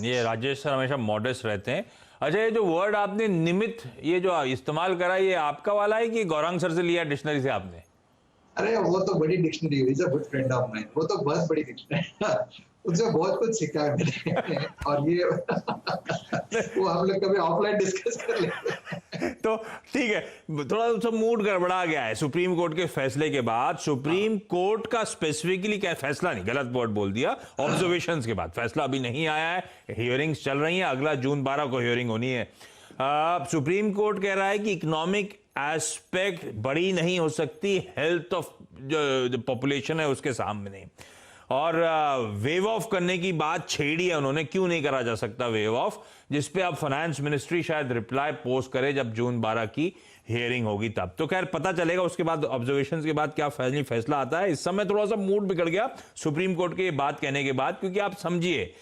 ये राजेश सर हमेशा मॉडेस्ट रहते हैं। अच्छा, ये जो वर्ड आपने निमित्त ये जो इस्तेमाल करा, ये आपका वाला है कि गौरांग सर से लिया डिक्शनरी से आपने? अरे वो तो बड़ी डिक्शनरी है, is a good friend of mine, वो तो बहुत बड़ी डिक्शनरी है। उनसे बहुत कुछ सीखा है मैंने। और ये वो हम लोग कभी ऑफलाइन डिस्कस कर लेते हैं। तो ठीक है, थोड़ा सा मूड गड़बड़ा गया है सुप्रीम कोर्ट के फैसले के बाद। सुप्रीम कोर्ट का स्पेसिफिकली क्या फैसला, नहीं गलत वर्ड बोल दिया, ऑब्जर्वेशंस के बाद फैसला अभी नहीं आया है, हियरिंग्स चल रही हैं, अगला जून 12 को हियरिंग होनी है। सुप्रीम कोर्ट कह रहा है कि इकोनॉमिक एस्पेक्ट बड़ी नहीं हो सकती हेल्थ ऑफ जो पॉपुलेशन है उसके सामने, और वेव ऑफ करने की बात छेड़ी है उन्होंने। क्यों नहीं करा जा सकता वेव ऑफ, जिसपे अब फाइनेंस मिनिस्ट्री शायद रिप्लाई पोस्ट करे जब जून 12 की हियरिंग होगी तब। तो खैर पता चलेगा उसके बाद, ऑब्जर्वेशंस के बाद क्या फैसला आता है। इस समय थोड़ा सा मूड बिगड़ गया सुप्रीम कोर्ट के ये बात कहने के बाद, क्योंकि आप समझिए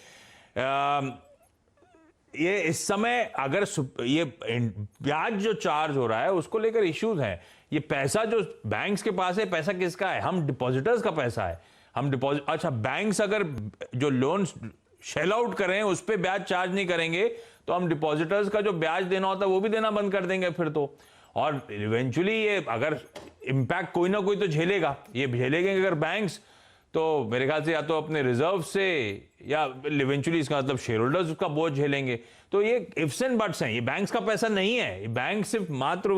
ये इस समय अगर ये ब्याज जो चार्ज हो रहा है उसको लेकर इश्यूज हैं। ये पैसा जो बैंक्स के पास है, पैसा किसका है? हम डिपॉजिटर्स का पैसा है, हम डिपॉजिट। अच्छा, बैंक्स अगर जो लोन शेल आउट करें उस पर ब्याज चार्ज नहीं करेंगे तो हम डिपॉजिटर्स का जो ब्याज देना होता है वो भी देना बंद कर देंगे फिर तो। और इवेंचुअली ये अगर इम्पैक्ट कोई ना कोई तो झेलेगा, ये झेलेंगे अगर बैंक्स, तो मेरे ख्याल से या तो अपने रिजर्व से या इवेंचुअली इसका मतलब शेयर होल्डर्स उसका बोझ झेलेंगे। तो ये इफ्स एंड बट्स हैं, ये बैंक्स का पैसा नहीं है, ये बैंक सिर्फ मात्र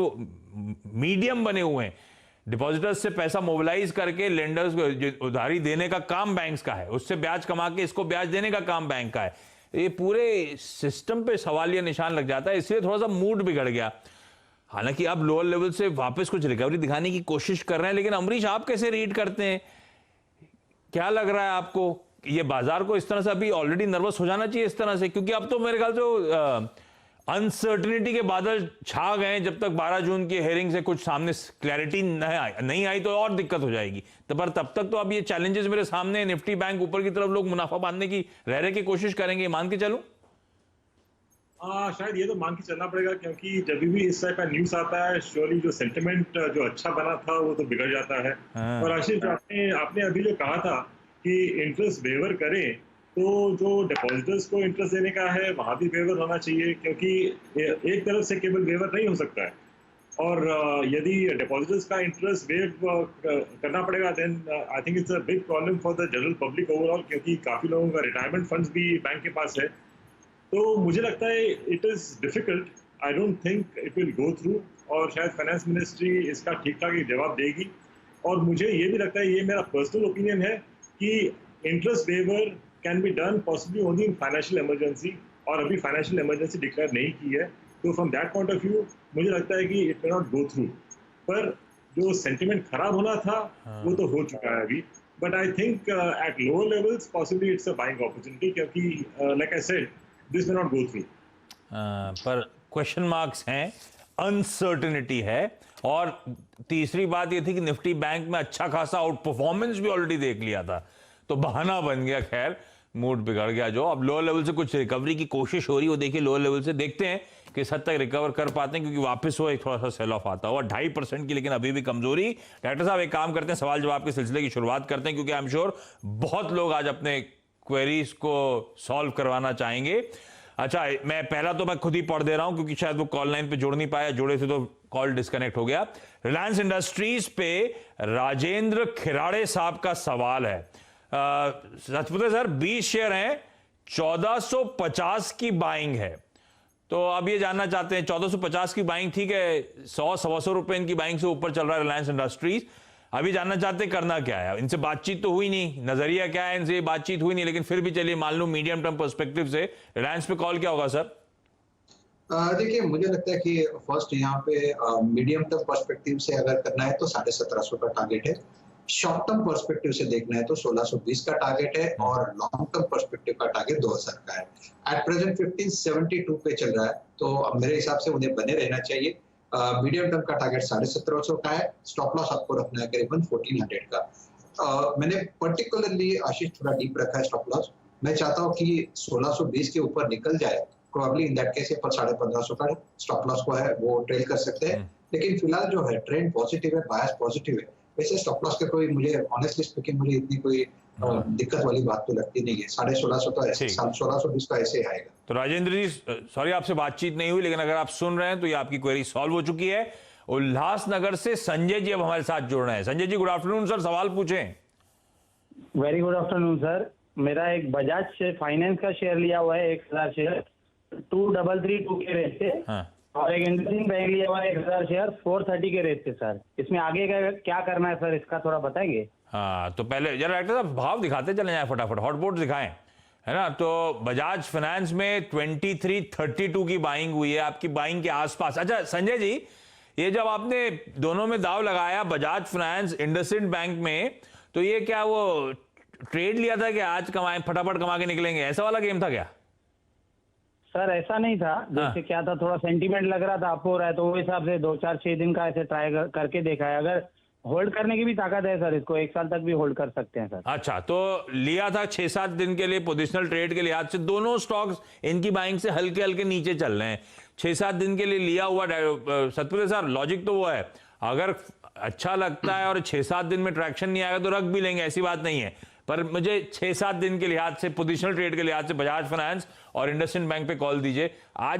मीडियम बने हुए हैं। डिपॉजिटर्स से पैसा मोबिलाइज करके लेंडर्स को उधारी देने का काम बैंक्स का है, उससे ब्याज कमा के इसको ब्याज देने का काम बैंक का है। ये पूरे सिस्टम पे सवालिया निशान लग जाता है, इसलिए थोड़ा सा मूड बिगड़ गया। हालांकि अब लोअर लेवल से वापस कुछ रिकवरी दिखाने की कोशिश कर रहे हैं, लेकिन अमरीश आप कैसे रीड करते हैं? क्या लग रहा है आपको? ये बाजार को इस तरह से अभी ऑलरेडी नर्वस हो जाना चाहिए इस तरह से? क्योंकि अब तो मेरे ख्याल से अनसर्टिनिटी के बादल छा गए। जब तक 12 जून की हेयरिंग से कुछ सामने क्लैरिटी नहीं आई तो और दिक्कत हो जाएगी। पर तब तक तो अब ये चैलेंजेस मेरे सामने, निफ्टी बैंक ऊपर की तरफ, लोग मुनाफा बांधने की रह की कोशिश करेंगे, मान के चलूं? शायद ये तो मान के चलना पड़ेगा, क्योंकि जब भी इस तरह का न्यूज आता है श्योरली जो सेंटिमेंट जो अच्छा बना था वो तो बिगड़ जाता है। और आशीष, आपने अभी जो कहा था कि इंटरेस्ट वेवर करें, तो जो डिपॉजिटर्स को इंटरेस्ट देने का है वहां भी वेवर होना चाहिए, क्योंकि एक तरफ से केवल वेवर नहीं हो सकता है। और यदि डिपॉजिटर्स का इंटरेस्ट वेव करना पड़ेगा, then I think it's a big problem for the general public overall, क्योंकि काफी लोगों का रिटायरमेंट फंड्स भी बैंक के पास है। तो मुझे लगता है it is difficult, I don't think it will go through, और शायद फाइनेंस मिनिस्ट्री इसका ठीक ठाक एक जवाब देगी। और मुझे ये भी लगता है, ये मेरा पर्सनल ओपिनियन है, कि interest waiver can be done possibly only in financial emergency, और अभी फाइनेंशियल इमरजेंसी डिक्लेयर नहीं की है। तो from that point of view मुझे लगता है कि it may not go through. पर जो सेंटिमेंट खराब होना था वो तो हो चुका है अभी। But I think at lower levels possibly it's a buying opportunity, क्योंकि like I said this may not go through. पर क्वेश्चन मार्क्स हैं, अनसर्टेनिटी है। और तीसरी बात ये थी कि निफ्टी बैंक में अच्छा खासा आउट परफॉर्मेंस भी ऑलरेडी देख लिया था, तो बहाना बन गया। खैर मूड बिगड़ गया जो। अब लोअर लेवल से कुछ रिकवरी की कोशिश हो रही है, वो देखिए लोअर लेवल से देखते हैं किस हद तक रिकवर कर पाते हैं, क्योंकि वापस वो एक थोड़ा सा सेल ऑफ आता हुआ 2.5% की, लेकिन अभी भी कमजोरी। डॉक्टर साहब एक काम करते हैं, सवाल जवाब के सिलसिले की शुरुआत करते हैं, क्योंकि आई एम श्योर बहुत लोग आज अपने क्वेरीज को सॉल्व करवाना चाहेंगे। अच्छा, मैं खुद ही पढ़ दे रहा हूं, क्योंकि शायद वो कॉल लाइन पे जुड़ नहीं पाया, जुड़े थे तो कॉल डिस्कनेक्ट हो गया। रिलायंस इंडस्ट्रीज पे राजेंद्र खिराड़े साहब का सवाल है। सचमुच सर 20 शेयर हैं, 1450 की बाइंग है, तो अब ये जानना चाहते हैं 1450 की बाइंग ठीक है, 100-125 रुपए इनकी बाइंग से ऊपर चल रहा है रिलायंस इंडस्ट्रीज। अभी जानना चाहते हैं करना क्या है? इनसे बातचीत तो हुई नहीं, नजरिया क्या है, इनसे बातचीत हुई नहीं, लेकिन फिर भी चलिए मान लो मीडियम टर्म पर्सपेक्टिव से रिलायंस पे कॉल क्या होगा सर? देखिए, मुझे लगता है कि फर्स्ट यहाँ पे मीडियम टर्म पर्सपेक्टिव से अगर करना है तो 1750 का टारगेट है। शॉर्ट टर्म पर्सपेक्टिव से देखना है तो 1620 का टारगेट है, और लॉन्ग टर्म पर्सपेक्टिव का टारगेट 2000 का है। एट प्रेजेंट 1572 पे चल रहा है, तो अब मेरे हिसाब से उन्हें बने रहना चाहिए। मीडियम टर्म का टारगेट 1750 का है, स्टॉप लॉस आपको रखना है करीबन 1400 का। मैंने पर्टिकुलरली आशीष थोड़ा डीप रखा है स्टॉप लॉस। मैं चाहता हूँ कि 1620 के ऊपर निकल जाए, प्रोबेबली इन दैट केस पर 1550 का स्टॉप लॉस को है वो ट्रेल कर सकते हैं। लेकिन फिलहाल जो है ट्रेंड पॉजिटिव है, बायस पॉजिटिव है। वैसे स्टॉप लॉस के कोई मुझे ऑनेस्टली स्पीकिंग मुझे इतनी कोई दिक्कत वाली बात तो लगती नहीं है। 1650 तो ऐसे, ठीक। 1620 तो ऐसे आएगा। तो राजेंद्र जी, सॉरी आपसे बातचीत नहीं हुई, लेकिन अगर आप सुन रहे हैं तो ये आपकी क्वेरी सॉल्व हो चुकी है। उल्लासनगर से संजय जी अब हमारे साथ जुड़ रहे हैं। Sanjay ji, good afternoon sir, सवाल पूछें। Very good afternoon sir. मेरा एक बजाज से फाइनेंस का शेयर लिया हुआ है 1000 शेयर 2332 के रेट से, हाँ। और एक इंडसइंड बैंक लिया हुआ है 1000 शेयर 430 के रेट से सर। इसमें आगे का क्या करना है सर, इसका थोड़ा बताएंगे? हाँ, तो पहले जरा डायरेक्टर साहब भाव दिखाते चले जाए, फटाफट हॉटबोर्ड दिखाएं, है ना। तो बजाज फाइनेंस में 2332 की बाइंग हुई है, आपकी बाइंग के आसपास। अच्छा संजय जी, ये जब आपने दोनों में दाव लगाया, बजाज फाइनेंस इंडसइंड बैंक में, तो ये क्या वो ट्रेड लिया था कि आज कमाए फटाफट कमा के निकलेंगे, ऐसा वाला गेम था क्या? सर ऐसा नहीं था, जैसे क्या था, थोड़ा सेंटीमेंट लग रहा था आपको हो रहा है, तो वो हिसाब से 2-4-6 दिन का ऐसे ट्राई करके देखा है। अगर होल्ड करने की भी ताकत है सर, इसको 1 साल तक भी होल्ड कर सकते हैं सर। अच्छा, तो लिया था 6-7 दिन के लिए, पोजिशनल ट्रेड के लिहाज से दोनों स्टॉक्स इनकी बाइंग से हल्के हल्के नीचे चल रहे हैं। 6-7 दिन के लिए लिया हुआ सतपुर साहब, लॉजिक तो वो है, अगर अच्छा लगता है और 6-7 दिन में ट्रैक्शन नहीं आएगा तो रख भी लेंगे, ऐसी बात नहीं है। पर मुझे 6-7 दिन के लिहाज से, पोजिशनल ट्रेड के लिहाज से बजाज फाइनेंस और इंडसइंड बैंक पे कॉल दीजिए। आज